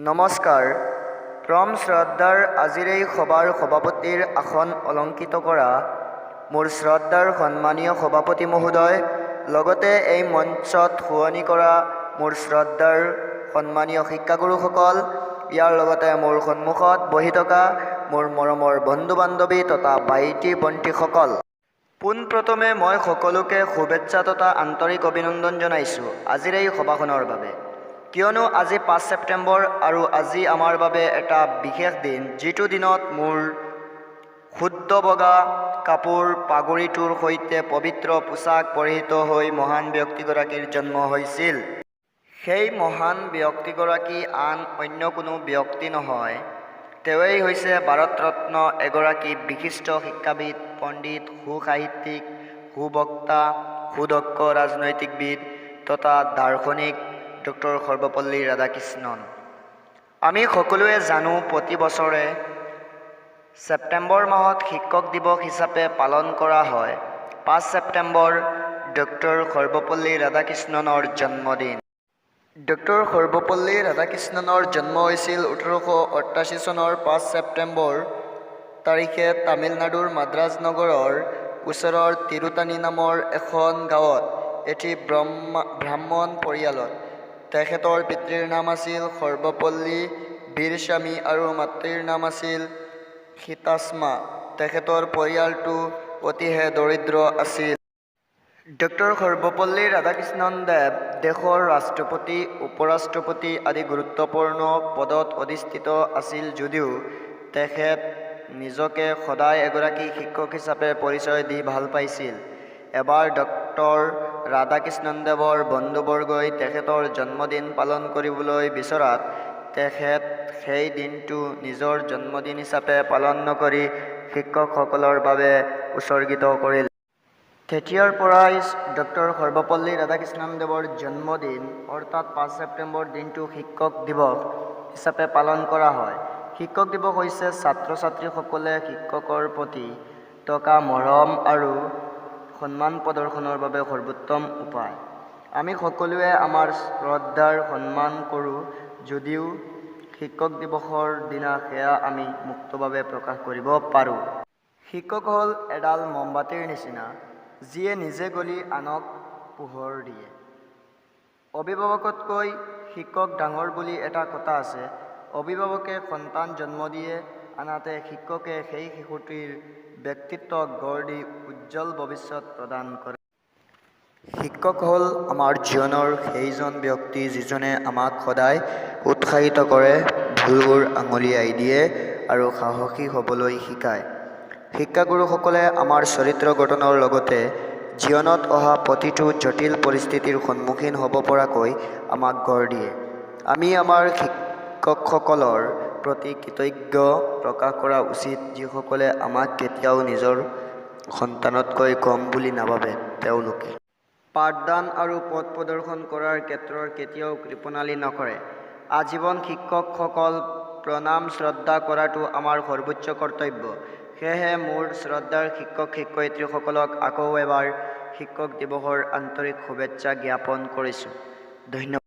নমস্কাৰ। প্ৰম শ্ৰদ্ধাৰ আজিৰ এই সভাৰ সভাপতিৰ আসন অলংকৃত কৰা মোৰ শ্ৰদ্ধাৰ সন্মানীয় সভাপতি মহোদয়, লগতে এই মঞ্চত শুৱনি কৰা মোৰ শ্ৰদ্ধাৰ সন্মানীয় শিক্ষাগুৰুসকল, ইয়াৰ লগতে মোৰ সন্মুখত বহি থকা মোৰ মৰমৰ বন্ধু বান্ধৱী তথা ভাইটি ভণ্টিসকল, পোনপ্ৰথমে মই সকলোকে শুভেচ্ছা তথা আন্তৰিক অভিনন্দন জনাইছোঁ আজিৰ এই সভাখনৰ বাবে। কিয়নো আজি ৫ ছেপ্টেম্বৰ আৰু আজি আমাৰ বাবে এটা বিশেষ দিন, যিটো দিনত মোৰ শুদ্ধ বগা কাপোৰ পাগুৰিটোৰ সৈতে পবিত্ৰ পোছাক পৰিহিত হৈ মহান ব্যক্তিগৰাকীৰ জন্ম হৈছিল। সেই মহান ব্যক্তিগৰাকী আন অন্য কোনো ব্যক্তি নহয়, তেওঁৱেই হৈছে ভাৰতৰত্ন এগৰাকী বিশিষ্ট শিক্ষাবিদ, পণ্ডিত, সুসাহিত্যিক, সুবক্তা, সুদক্ষ ৰাজনৈতিকবিদ তথা দাৰ্শনিক ডক্টৰ সৰ্বপল্লী ৰাধাকৃষ্ণন। আমি সকলোৱে জানো, প্ৰতি বছৰে ছেপ্টেম্বৰ মাহত শিক্ষক দিৱস হিচাপে পালন কৰা হয়। ৫ ছেপ্টেম্বৰ ডক্টৰ সৰ্বপল্লী ৰাধাকৃষ্ণনৰ জন্মদিন। ডক্টৰ সৰ্বপল্লী ৰাধাকৃষ্ণনৰ জন্ম হৈছিল ১৮৮৮ চনৰ ৫ ছেপ্টেম্বৰ তাৰিখে তামিলনাডুৰ মাদ্ৰাজ নগৰৰ ওচৰৰ তিৰুতানী নামৰ এখন গাঁৱত এটি ব্ৰাহ্মণ পৰিয়ালত। তেখেতৰ পিতৃৰ নাম আছিল সৰ্বপল্লী বীৰস্বামী আৰু মাতৃৰ নাম আছিল সীতাস্মা। তেখেতৰ পৰিয়ালটো অতিশয় দৰিদ্ৰ আছিল। ডক্টৰ সৰ্বপল্লী ৰাধাকৃষ্ণন দেৱ দেশৰ ৰাষ্ট্ৰপতি, উপৰাষ্ট্ৰপতি আদি গুৰুত্বপূৰ্ণ পদত অধিষ্ঠিত আছিল যদিও তেখেত নিজকে সদায় এগৰাকী শিক্ষক হিচাপে পৰিচয় দি ভাল পাইছিল। এবাৰ ডক্টৰ ৰাধাকৃষ্ণন দেৱৰ বন্ধুবৰ্গই তেখেতৰ জন্মদিন পালন কৰিবলৈ বিচৰাত তেখেত সেই দিনটো নিজৰ জন্মদিন হিচাপে পালন নকৰি শিক্ষকসকলৰ বাবে উৎসৰ্গিত কৰিল। তেতিয়াৰ পৰাই ডক্টৰ সৰ্বপল্লী ৰাধাকৃষ্ণন দেৱৰ জন্মদিন অৰ্থাৎ ৫ ছেপ্টেম্বৰ দিনটো শিক্ষক দিৱস হিচাপে পালন কৰা হয়। শিক্ষক দিৱস হৈছে ছাত্ৰ ছাত্ৰীসকলে শিক্ষকৰ প্ৰতি থকা মৰম আৰু সন্মান প্ৰদৰ্শনৰ বাবে সৰ্বোত্তম উপায়। আমি সকলোৱে আমাৰ শ্ৰদ্ধাৰ সন্মান কৰোঁ, যদিও শিক্ষক দিৱসৰ দিনা সেয়া আমি মুক্তভাৱে প্ৰকাশ কৰিব পাৰোঁ। শিক্ষক হ'ল এডাল মমবাতিৰ নিচিনা, যিয়ে নিজে গলি আনক পোহৰ দিয়ে। অভিভাৱকতকৈ শিক্ষক ডাঙৰ বুলি এটা কথা আছে। অভিভাৱকে সন্তান জন্ম দিয়ে, আনহাতে শিক্ষকে সেই শিশুটিৰ ব্যক্তিত্বক গঢ় দি উজ্জ্বল ভৱিষ্যত প্ৰদান কৰে। শিক্ষক হ'ল আমাৰ জীৱনৰ সেইজন ব্যক্তি যিজনে আমাক সদায় উৎসাহিত কৰে, ভুলবোৰ আঙুলিয়াই দিয়ে আৰু সাহসী হ'বলৈ শিকায়। শিক্ষাগুৰুসকলে আমাৰ চৰিত্ৰ গঠনৰ লগতে জীৱনত অহা প্ৰতিটো জটিল পৰিস্থিতিৰ সন্মুখীন হ'ব পৰাকৈ আমাক গঢ় দিয়ে। আমি আমাৰ শিক্ষকসকলৰ প্ৰতি কৃতজ্ঞ প্ৰকাশ কৰা উচিত, যিসকলে আমাক কেতিয়াও নিজৰ সন্তানতকৈ কম বুলি নাভাবে। তেওঁলোকে পাঠদান আৰু পথ প্ৰদৰ্শন কৰাৰ ক্ষেত্ৰত কেতিয়াও কৃপণালি নকৰে। আজীৱন শিক্ষকসকল প্ৰণাম শ্ৰদ্ধা কৰাটো আমাৰ সৰ্বোচ্চ কৰ্তব্য। সেয়েহে মোৰ শ্ৰদ্ধাৰ শিক্ষক শিক্ষয়িত্ৰীসকলক আকৌ এবাৰ শিক্ষক দিৱসৰ আন্তৰিক শুভেচ্ছা জ্ঞাপন কৰিছোঁ। ধন্যবাদ।